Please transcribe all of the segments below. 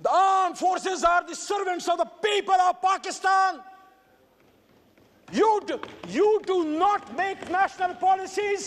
The armed forces are the servants of the people of Pakistan. You do not make national policies.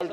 I'll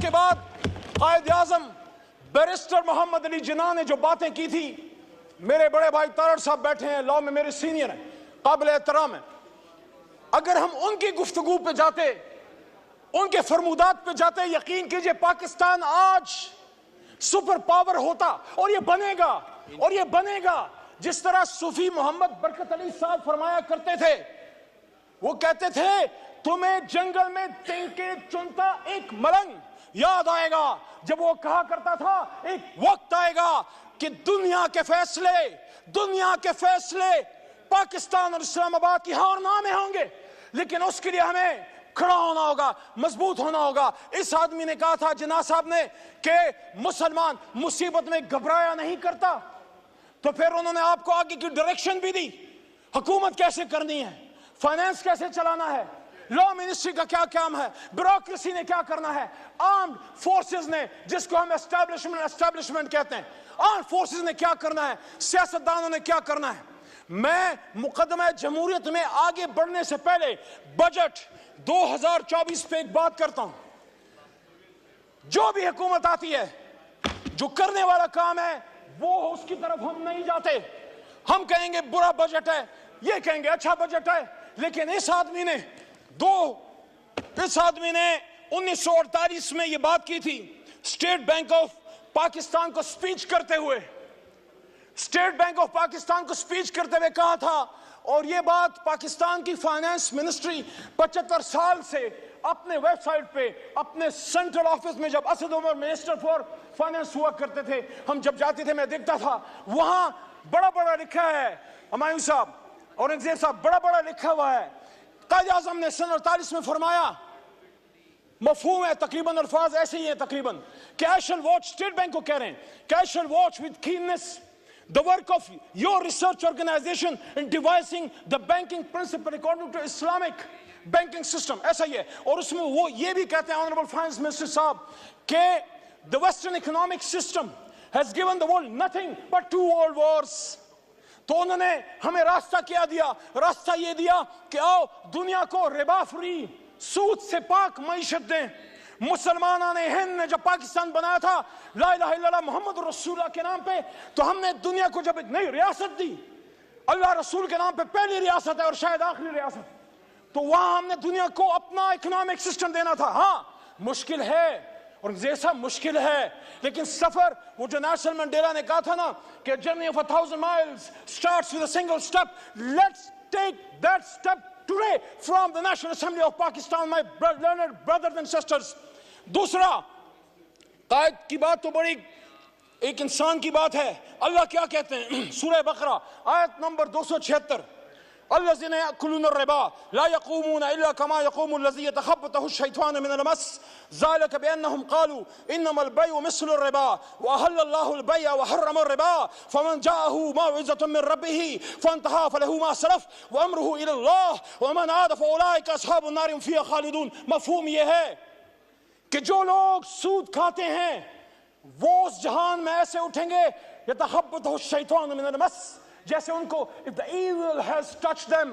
کے بعد Quaid Azam barrister محمد علی جناح نے جو باتیں کی تھی، میرے بڑے بھائی تارڑ صاحب بیٹھے ہیں، لاء میں میرے سینئر ہیں، قابل احترام ہیں، اگر ہم ان کی گفتگو پہ جاتے، ان کے فرمودات پہ جاتے، یقین کیجئے پاکستان آج سپر پاور ہوتا، اور یہ بنے گا جس طرح صوفی محمد برکت علی صاحب فرمایا کرتے تھے. وہ کہتے تھے تمہیں جنگل میں تنکے چنتا ایک ملنگ یاد آئے گا، جب وہ کہا کرتا تھا ایک وقت آئے گا کہ دنیا کے فیصلے پاکستان اور اسلام آباد کی ہاں اور نا میں ہوں گے، لیکن اس کے لیے ہمیں کھڑا ہونا ہوگا، مضبوط ہونا ہوگا. اس آدمی نے کہا تھا، جناح صاحب نے، کہ مسلمان مصیبت میں گھبرایا نہیں کرتا. تو پھر انہوں نے آپ کو آگے کی ڈائریکشن بھی دی، حکومت کیسے کرنی ہے، فائنانس کیسے چلانا ہے، لا منسٹری کا کیا کام ہے، بیوروکریسی نے کیا کرنا ہے، آرمڈ فورسز نے، جس کو ہم اسٹیبلشمنٹ کہتے ہیں، آرمڈ فورسز نے کیا کرنا ہے، سیاستدانوں نے کیا کرنا ہے. میں مقدمہ جمہوریت میں آگے بڑھنے سے پہلے بجٹ 2024 پہ ایک بات کرتا ہوں. جو بھی حکومت آتی ہے، جو کرنے والا کام ہے، وہ اس کی طرف ہم نہیں جاتے. ہم کہیں گے برا بجٹ ہے، یہ کہیں گے اچھا بجٹ ہے. لیکن اس آدمی نے 1948 میں یہ بات کی تھی، اسٹیٹ بینک آف پاکستان کو سپیچ کرتے ہوئے کہا تھا. اور یہ بات پاکستان کی فائنانس منسٹری 75 سال سے اپنے ویب سائٹ پہ، اپنے سینٹرل آفس میں، جب Asad Umar minister for finance ہوا کرتے تھے، ہم جب جاتے تھے میں دیکھتا تھا وہاں بڑا لکھا ہے، ہمایوں صاحب، اورنگزیب صاحب، بڑا لکھا ہوا ہے. قائد اعظم نے سن 48 میں فرمایا، مفہوم ہے تقریباً، الفاظ ایسے ہی ہیں تقریباً، کہ I shall watch، state bank کو کہہ رہے ہیں کہ I shall watch with keenness the work of your research organization in devising the banking principle according to Islamic banking system. ایسا ہی ہے. اور اس میں وہ یہ بھی کہتے ہیں Honorable Finance Minister صاحب کہ the Western economic system has given the world nothing but 2 world wars. تو انہوں نے ہمیں راستہ کیا دیا؟ راستہ یہ دیا کہ آؤ دنیا کو ربا فری، سود سے پاک معیشت دیں. مسلمانوں نے ہند نے جب پاکستان بنایا تھا لا الہ الا اللہ محمد رسول اللہ کے نام پہ، تو ہم نے دنیا کو جب ایک نئی ریاست دی، اللہ رسول کے نام پہ پہلی ریاست ہے اور شاید آخری ریاست، تو وہاں ہم نے دنیا کو اپنا اکنامک سسٹم دینا تھا. ہاں مشکل ہے، اور جیسا مشکل ہے، لیکن سفر، وہ جو نیلسن منڈیلا نے کہا تھا نا کہ journey of 1000 miles starts with a single step. Let's take that step today from the National Assembly of Pakistan, my learned brothers and sisters. دوسرا، قائد کی بات تو بڑی ایک انسان کی بات ہے. اللہ کیا کہتے ہیں؟ سورہ بقرہ آیت نمبر 276، الذين يأكلون الربا لا يقومون إلا كما يقوم الذي يتخبطه الشيطان من المس ذلك بأنهم قالوا إنما البيع مثل الربا وأحل الله البيع وحرم الربا فمن جاءه موعظة من ربه فانتهى فله ما سلف وأمره إلى الله ومن عاد فأولئك أصحاب النار هم فيها خالدون. مفہوم یہ ہے کہ جو لوگ سود کھاتے ہیں وہ اس جہان میں ایسے اٹھیں گے يتخبطه الشيطان من المس، جیسے ان کو if the evil has touched them.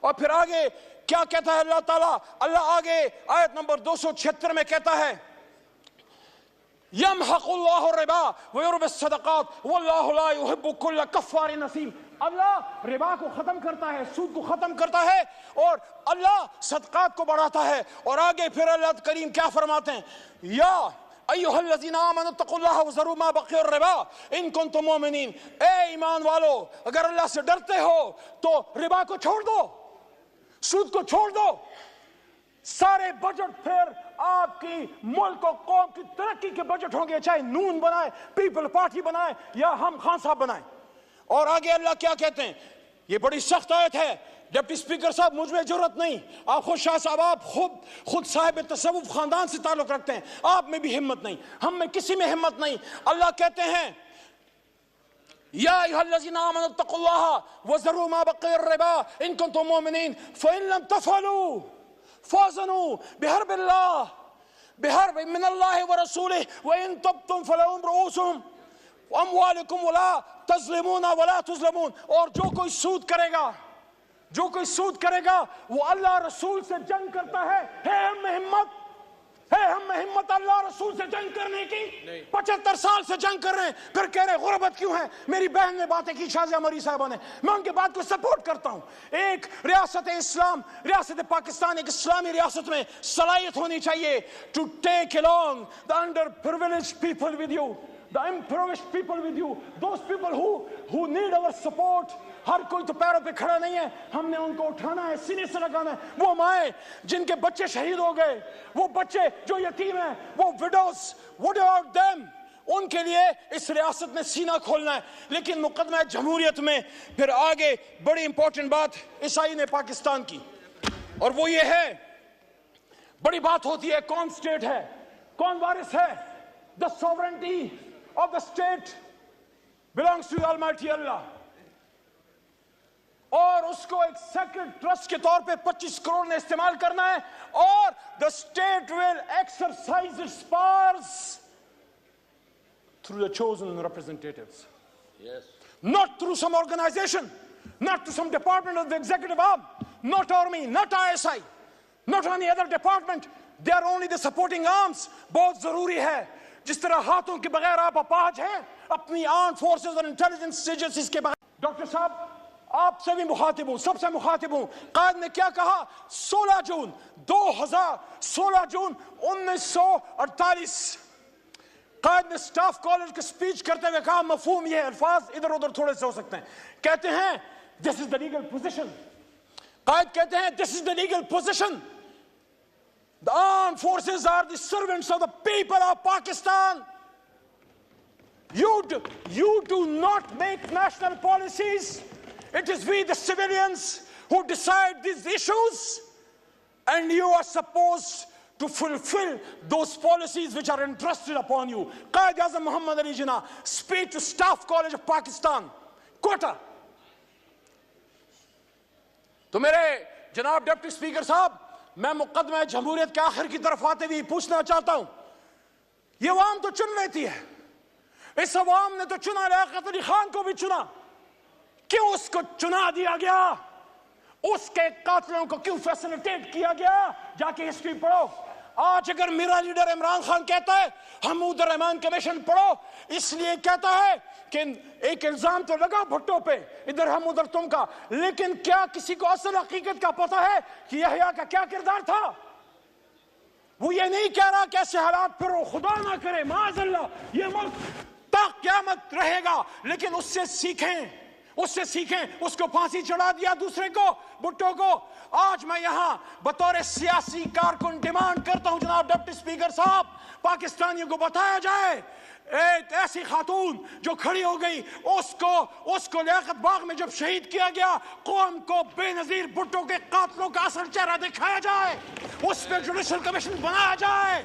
اور پھر آگے کیا کہتا ہے اللہ تعالیٰ؟ اللہ آگے آیت نمبر 276 میں کہتا ہے يَمْحَقُ اللَّهُ الرِّبَا وَيُرْبِ الصَّدَقَاتِ وَاللَّهُ لَا يُحِبُّ كُلَّ كَفَّارٍ نَثِيمٍ. اللہ ربا کو ختم کرتا ہے، سود کو ختم کرتا ہے، اور اللہ صدقات کو بڑھاتا ہے. اور آگے پھر اللہ کریم کیا فرماتے ہیں؟ یا ایھا الذین آمنوا اتقوا اللہ وذروا ما بقی الربا ان کنتم مؤمنین. اے ایمان والو، اگر اللہ سے ڈرتے ہو تو ربا کو چھوڑ دو، سود کو چھوڑ دو. سارے بجٹ پھر آپ کی ملک و قوم کی ترقی کے بجٹ ہوں گے، چاہے نون بنائے، پیپل پارٹی بنائے، یا ہم خان صاحب بنائیں. اور آگے اللہ کیا کہتے ہیں؟ یہ بڑی سخت آیت ہے. ڈپٹی اسپیکر صاحب مجھ میں جرت نہیں، آپ خود شاہ صاحب، آپ خود صاحب تصوف خاندان سے تعلق رکھتے ہیں، آپ میں بھی ہمت نہیں، ہم میں کسی میں ہمت نہیں. اللہ کہتے ہیں یا ایھا الذین آمنوا اتقوا اللہ وذروا ما بقی الربا ان کنتم مؤمنین فإن لم تفعلوا فاذنوا بحرب من اللہ ورسولہ وإن تبتم فلکم رؤوس اموالکم ولا تظلمون ولا تظلمون. اور جو کوئی سود کرے گا وہ اللہ رسول سے جنگ کرتا ہے. ہم میں ہمت، ہے ہم میں ہمت اللہ رسول سے جنگ کرنے کی؟ 75 سال سے جنگ کر رہے ہیں، پھر کہہ رہے غربت کیوں ہے؟ میری بہن نے باتیں کی شازیہ مری صاحبہ نے، میں ان کی بات کو سپورٹ کرتا ہوں. ایک ریاست اسلام، ریاست پاکستان ایک اسلامی ریاست میں صلاحیت ہونی چاہیے to take along the underprivileged people with you, the impoverished people with you, those people who need our support. ہر کوئی تو پیروں پہ کھڑا نہیں ہے، ہم نے ان کو اٹھانا ہے، سینے سے لگانا ہے. وہ مائیں جن کے بچے شہید ہو گئے، وہ بچے جو یتیم ہیں، وہ وڈوز، what about them؟ ان کے لیے اس ریاست میں سینہ کھولنا ہے. لیکن مقدمہ جمہوریت میں پھر آگے بڑی امپورٹنٹ بات اس آئین پاکستان کی، اور وہ یہ ہے، بڑی بات ہوتی ہے کون سٹیٹ ہے، کون وارث ہے. The sovereignty of the state belongs to the Almighty Allah. اور اس کو ایک سیکرڈ ٹرسٹ کے طور پہ 25 کروڑ نے استعمال کرنا ہے، اور the state will exercise its powers through the chosen representatives. Yes. Not through some organization, not through some department of the executive arm, not army, not ISI, not any other department. They are only the supporting arms. بہت ضروری ہے. جس طرح ہاتھوں کے بغیر آپ اپاہج ہیں اپنی آرمڈ فورسز اور انٹیلیجنس ایجنسیز کے بغیر. ڈاکٹر صاحب آپ سے بھی مخاطب ہوں، سب سے مخاطب ہوں. قائد نے کیا کہا؟ 16 جون 1948 قائد نے سٹاف کالج کے سپیچ کرتے ہوئے کہا، مفہوم یہ الفاظ ادھر ادھر تھوڑے سے ہو سکتے ہیں، کہتے ہیں this is the legal position. قائد کہتے ہیں this is the legal position. The armed forces are the servants of the people of Pakistan. You do not make national policies. It is we the civilians who decide these issues, and you are supposed to fulfill those policies which are entrusted upon you. Qaid Azam Muhammad Ali Jinnah, speech to Staff College of Pakistan, Quetta. تو میرے جناب deputy speaker صاحب، میں مقدمہ جمہوریت کے آخر کی طرف آتے ہوئے پوچھنا چاہتا ہوں، یہ عوام تو چن لیتی ہے، اس عوام نے تو چنا لیاقت علی خان کو بھی چنا، کیوں اس کو چنا دیا گیا؟ اس کے قاتلوں کو کیوں فیسلیٹیٹ کیا گیا؟ جا کے ہسٹری پڑھو. آج اگر میرا لیڈر عمران خان کہتا ہے حمود الرحمان کمیشن پڑھو، اس لیے کہتا ہے کہ ایک الزام تو لگا بھٹو پہ، ادھر ہم ادھر تم کا، لیکن کیا کسی کو اصل حقیقت کا پتہ ہے کہ یحییٰ کا کیا کردار تھا؟ وہ یہ نہیں کہہ رہا کہ ایسے حالات پھر خدا نہ کرے، معاذ اللہ یہ ملک تا قیامت رہے گا، لیکن اس سے سیکھیں، اس کو پھانسی چڑھا دیا دوسرے کو، بھٹو کو. آج میں یہاں بطور سیاسی کارکن ڈیمانڈ کرتا ہوں جناب ڈپٹی اسپیکر صاحب، پاکستانیوں کو بتایا جائے ایک ایسی خاتون جو کھڑی ہو گئی، اس کو لیاقت باغ میں جب شہید کیا گیا، قوم کو بے نظیر بھٹو کے قاتلوں کا اصل چہرہ دکھایا جائے، اس پہ جوڈیشل کمیشن بنایا جائے.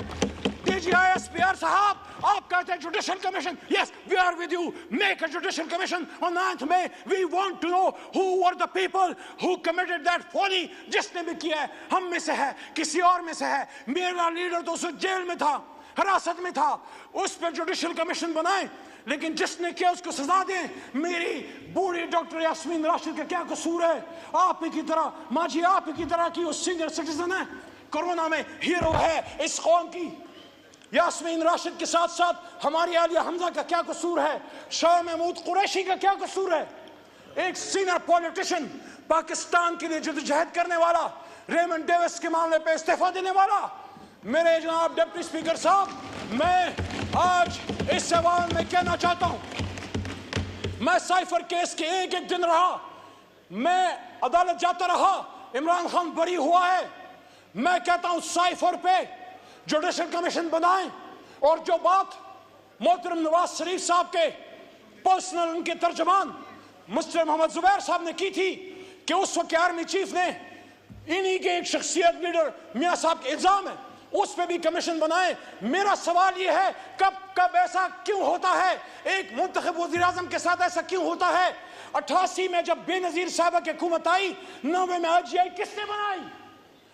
D G I S P R صاحب، آپ کہتے ہیں judicial commission, yes we are with you, make a judicial commission on 9th May. We want to know who were the people who committed that folly. جس نے بھی کیا ہے، ہم میں سے ہے، کسی اور میں سے ہے. میرا لیڈر تو اس جیل میں تھا، حراست میں تھا، اس پہ جوڈیشل کمیشن بنائیں، لیکن جس نے کیا اس کو سزا دیں. میری بوڑھی ڈاکٹر یاسمین راشد کا کیا قصور ہے؟ آپ ہی کی طرح، ماں جی آپ ہی کی طرح کی وہ سینئر سٹیزن ہے، کرونا میں ہیرو ہے اس قوم کی. یاسمین راشد کے ساتھ ساتھ ہماری عالیہ حمزہ کا کیا قصور ہے؟ شاہ محمود قریشی کا کیا قصور ہے؟ ایک سینئر پولیٹیشن، پاکستان کے لیے جدوجہد کرنے والا، ریمنڈ ڈیوس کے معاملے پہ استعفیٰ دینے والا. میرے جناب ڈپٹی اسپیکر صاحب، میں آج اس سوال میں کہنا چاہتا ہوں، میں سائفر کیس کے ایک دن رہا، میں عدالت جاتا رہا، عمران خان بری ہوا ہے. میں کہتا ہوں سائفر پہ جوڈیشل کمیشن بنائیں. اور جو بات محترم نواز شریف صاحب کے پرسنل ان کے ترجمان مسٹر محمد زبیر صاحب نے کی تھی کہ اس وقت آرمی چیف نے انہی کے ایک شخصیت لیڈر میاں صاحب کے الزام ہے، اس پہ بھی کمیشن بنائیں. میرا سوال یہ ہے، کب ایسا کیوں ہوتا ہے؟ ایک منتخب وزیر اعظم کے ساتھ ایسا کیوں ہوتا ہے؟ 88 میں جب بے نظیر صاحبہ کی حکومت آئی، 90 میں آئی جی آئی کس نے بنائی؟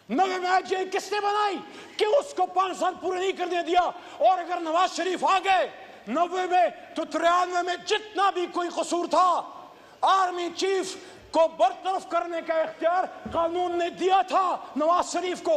90 میں آئی جی آئی کس نے بنائی؟ کیوں اس کو 5 سال پورے نہیں کرنے دیا؟ اور اگر نواز شریف آ گئے 90 میں تو 93 میں جتنا بھی کوئی قصور تھا، آرمی چیف کو برطرف کرنے کا اختیار قانون نے دیا تھا نواز شریف کو.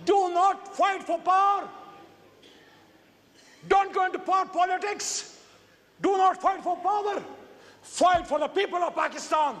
do not fight for power, don't go into power politics, do not fight for power, fight for the people of Pakistan.